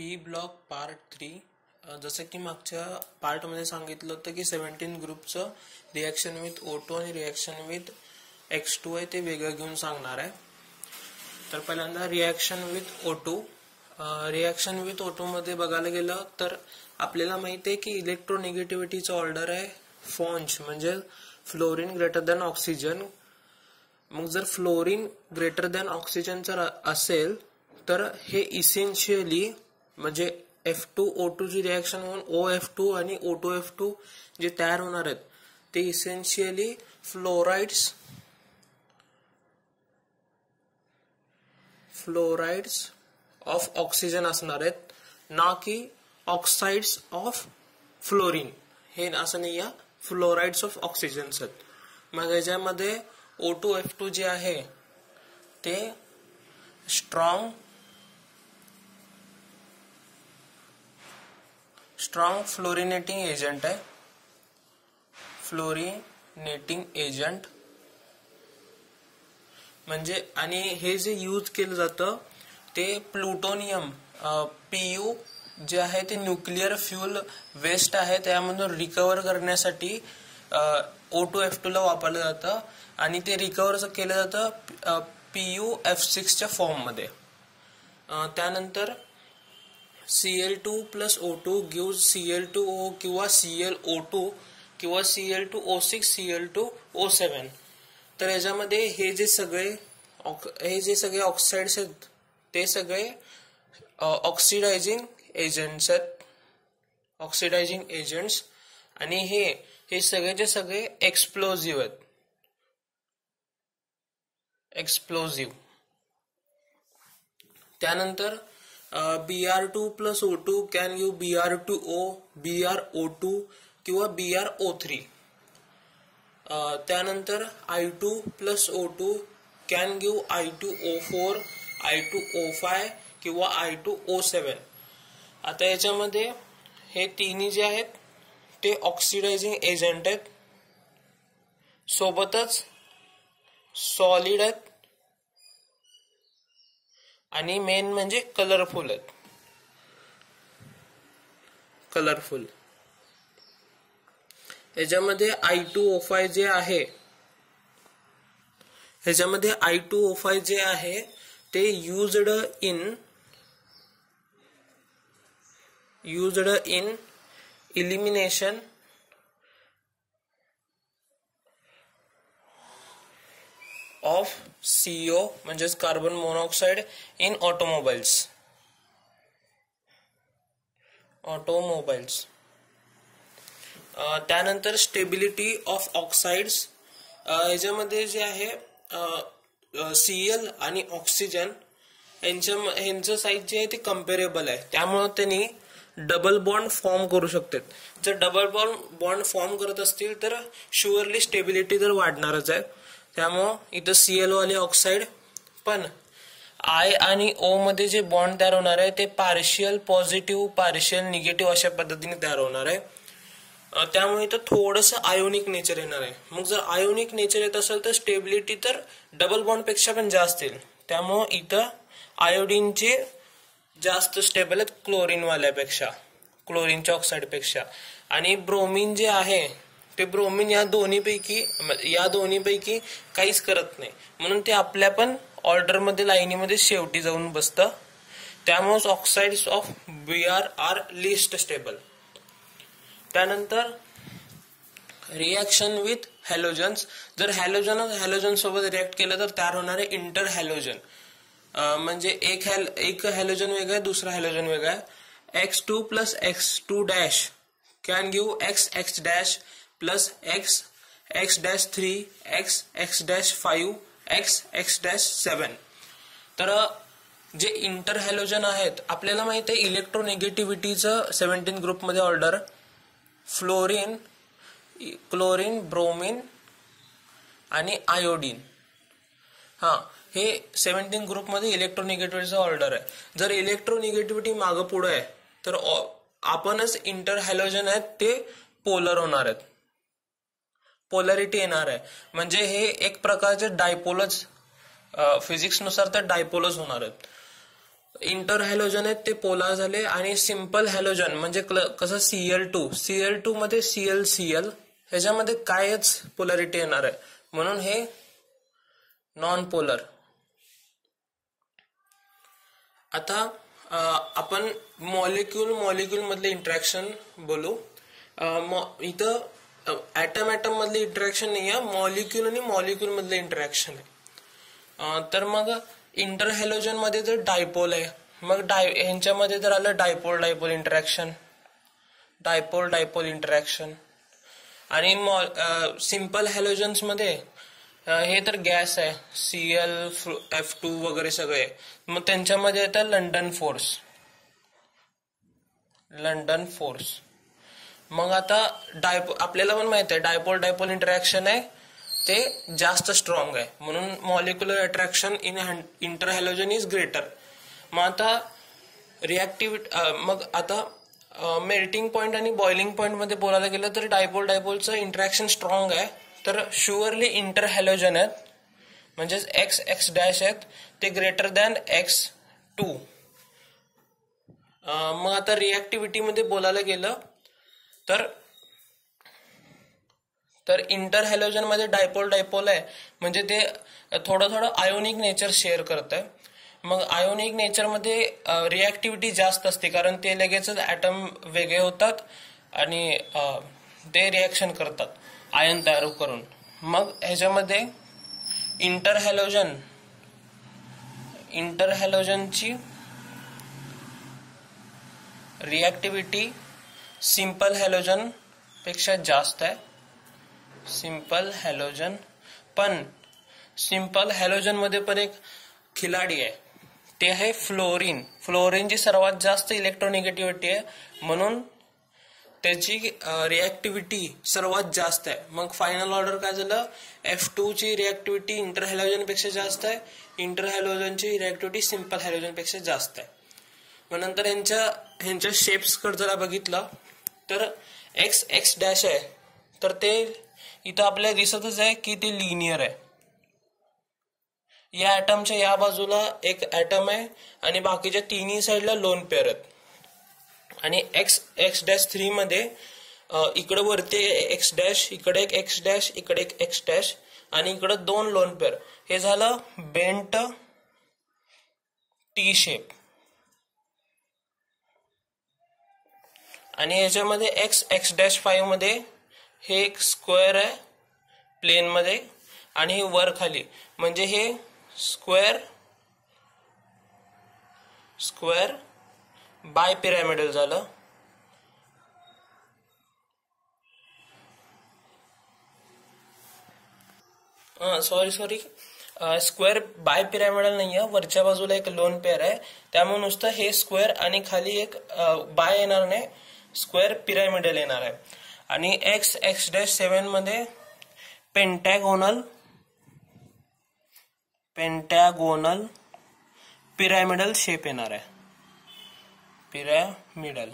P block part 3 जसं की मागच्या पार्टमध्ये सांगितलं होतं की 17 ग्रुपचं रिॲक्शन विथ O2 आणि रिॲक्शन विथ X2 आहे ते वेगळं घेऊन सांगणार आहे. तर पहिल्यांदा reaction with O2. Reaction with O2 मध्ये बघायला गेलं तर आपल्याला माहिती आहे की इलेक्ट्रोनेगेटिव्हिटीचा ऑर्डर आहे फॉन्च, म्हणजे फ्लोरीन ग्रेटर दॅन ऑक्सिजन. मग जर फ्लोरीन ग्रेटर दॅन ऑक्सिजनचा असेल तर हे इसेन्शियली म्हणजे F2O2 ची रिॲक्शन होऊन OF2 आणि O2F2 जे तयार होणार आहेत ते इसेन्शियली फ्लोराइड्स ऑफ ऑक्सिजन असणार आहेत, ना की ऑक्साइड्स ऑफ फ्लोरीन. हे असं नाही या फ्लोराइड्स ऑफ ऑक्सिजन आहेत. मग याच्यामध्ये O2F2 जे आहे ते स्ट्रॉंग फ्लोरिनेटिंग एजंट आहे. फ्लोरिनेटिंग एजंट म्हणजे आणि हे जे यूज केलं जातं ते प्लुटोनियम PU जे आहे ते न्यूक्लिअर फ्युल वेस्ट आहे त्यामधून रिकव्हर करण्यासाठी O2F2 ला वापरलं जातं आणि ते रिकव्हर केलं जातं PuF6 च्या फॉर्म मध्ये. त्यानंतर Cl2 plus O2 gives Cl2O किंवा ClO2 किंवा Cl2O6 Cl2O7. तर याच्यामध्ये हे जे सगळे ऑक्साइड्स आहेत ते सगळे ऑक्सिडायझिंग एजंट्स आणि हे सगळेचे सगळे एक्सप्लोजिव्ह आहेत. त्यानंतर Br2 plus O2 can give Br2O, BrO2 किंवा BrO3. त्यानंतर I2 plus O2 can give I2O4, I2O5 किंवा I2O7. आता याच्यामध्ये हे तिन्ही जे आहेत ते ऑक्सिडायझिंग एजंट आहेत, सोबतच सॉलिड आहेत आणि मेन म्हणजे कलरफुल आहेत. याच्यामध्ये I2O5 जे आहे ते used in elimination of CO म्हणजेच कार्बन मोनॉक्साइड इन ऑटोमोबाईल्स. त्यानंतर स्टेबिलिटी ऑफ ऑक्साइड्स. याच्यामध्ये जे आहे Cl आणि ऑक्सिजन यांचं साईज जे आहे ते कम्पेरेबल आहे, त्यामुळे त्यांनी डबल बॉन्ड फॉर्म करू शकतात. जर डबल बॉन्ड फॉर्म करत असतील तर शुअरली स्टेबिलिटी तर वाढणारच आहे. त्यामुळं इथं Cl वाले ऑक्साइड पण I आणि O मध्ये जे बॉन्ड तयार होणार आहे ते पार्शियल पॉझिटिव्ह पार्शियल निगेटिव्ह अशा पद्धतीने तयार होणार आहे. त्यामुळे इथं थोडस आयोनिक नेचर येणार आहे. मग जर आयोनिक नेचर येत असेल तर स्टेबिलिटी तर डबल बॉन्ड पेक्षा पण जास्त येईल. त्यामुळं इथं आयोडीनचे जास्त स्टेबल आहेत क्लोरीनच्या ऑक्साइड पेक्षा. आणि ब्रोमीन जे आहे ते ब्रोमीन या दोन्हीपैकी काहीच करत नाही, म्हणून ते आपल्या पण ऑर्डर मध्ये लाईनीमध्ये शेवटी जाऊन बसतं. त्यामुळे oxides of Br are least stable. त्यानंतर रिॲक्शन विथ हॅलोजन्स. जर हॅलोजन सोबत रिॲक्ट केलं तर तयार होणारे इंटर हॅलोजन म्हणजे एक हॅलोजन वेगळा आहे, दुसरा हॅलोजन वेगळा आहे. X2 plus X2 dash can give XX dash plus X dash 3 X dash 5 X dash 7. तर जे इंटर हॅलोजन आहेत आपल्याला माहिती आहे इलेक्ट्रोनेगेटिव्हिटीचं 17 ग्रुप मध्ये ऑर्डर फ्लोरीन, क्लोरीन, ब्रोमीन आणि आयोडीन. हे 17 ग्रुप मध्ये इलेक्ट्रोनेगेटिव्हिटीचा ऑर्डर आहे. जर इलेक्ट्रोनेगेटिव्हिटी मागं पुढे आहे तर आपणच इंटर हॅलोजन आहेत ते पोलर होणार आहेत, पोलॅरिटी येणार आहे. म्हणजे हे एक प्रकारचे डायपोलच फिजिक्स नुसार तर डायपोलच होणार आहेत. इंटर हॅलोजन आहेत ते पोलार झाले, आणि सिंपल हॅलोजन म्हणजे कसं Cl2 मध्ये Cl ह्याच्यामध्ये कायच पोलॅरिटी येणार आहे, म्हणून हे नॉन पोलर. आता आपण मॉलिक्यूल मधले इंटरॅक्शन बोलू. इथं ऍटम मधले इंटरॅक्शन नाही आहे, मॉलिक्यूल आणि मॉलिक्यूल मधले इंटरॅक्शन आहे. तर मग इंटर हॅलोजन मध्ये जर डायपोल आहे, मग ह्यांच्यामध्ये जर आलं डायपोल इंटरॅक्शन. आणि सिंपल हॅलोजन्स मध्ये हे तर गॅस आहे, Cl2 वगैरे सगळे, मग त्यांच्यामध्ये येतं लंडन फोर्स. मग आता आपल्याला पण माहित आहे डायपोल इंटरॅक्शन आहे ते जास्त स्ट्रॉंग आहे, म्हणून molecular attraction in inter halogen is greater. मग आता मग आता मेल्टिंग पॉइंट आणि बॉइलिंग पॉइंट मध्ये बोलायला गेलं तर डायपोलचं इंटरॅक्शन स्ट्रॉंग आहे, तर शुअरली इंटर हॅलोजन आहेत, म्हणजेच x डॅश आहेत ते ग्रेटर दॅन x2. मग आता रिॲक्टिव्हिटी मध्ये बोलायला गेलं तर इंटर हॅलोजन मध्ये डायपोल आहे, म्हणजे ते थोडं आयोनिक नेचर शेअर करत आहे. मग आयोनिक नेचर मध्ये रिॲक्टिव्हिटी जास्त असते, कारण ते लगेचच ऍटम वेगळे होतात आणि ते रिॲक्शन करतात आयन तयार करून. मग ह्याच्यामध्ये इंटर हॅलोजनची रिॲक्टिव्हिटी सिंपल हॅलोजन पेक्षा जास्त आहे. पण सिंपल हॅलोजन मध्ये पण एक खिलाडी आहे, ते आहे फ्लोरीनची सर्वात जास्त इलेक्ट्रोनिगेटिव्हिटी आहे, म्हणून त्याची रिॲक्टिव्हिटी सर्वात जास्त आहे. मग फायनल ऑर्डर काय झालं, F2 ची रिॲक्टिव्हिटी इंटर हॅलोजन पेक्षा जास्त आहे, इंटर हॅलोजनची रिॲक्टिव्हिटी सिंपल हॅलोजन पेक्षा जास्त आहे. मग नंतर ह्यांच्या शेप्स कडे जरा बघितलं तर x डॅश आहे, तर ते इथं आपल्याला दिसतच आहे की ते लिनियर आहे. या ऍटमच्या या बाजूला एक ऍटम आहे आणि बाकीच्या तिन्ही साईडला लोन पेअर आहेत. आणि x डॅश 3 मध्ये इकडे वरती x डॅश, इकडे एक x डॅश, इकडे एक x डॅश, आणि इकडे 2 लोन पेअर. हे झालं बेंट टी शेप. आणि याच्यामध्ये x डॅश 5 मध्ये हे एक स्क्वेअर आहे प्लेन मध्ये, आणि वर खाली, म्हणजे हे स्क्वेअर बाय पिरॅमिडल झालं. सॉरी स्क्वेअर बाय पिरॅमिडल नाहीये, वरच्या बाजूला एक लोन पेअर आहे, त्यामुळे नुसतं हे स्क्वेअर आणि खाली एक बाय येणार नाही, स्क्वेअर पिरॅमिडल येणार आहे. आणि x डॅश 7 मध्ये पेंटॅगोनल पिरॅमिडल शेप येणार आहे, पिरॅमिडल.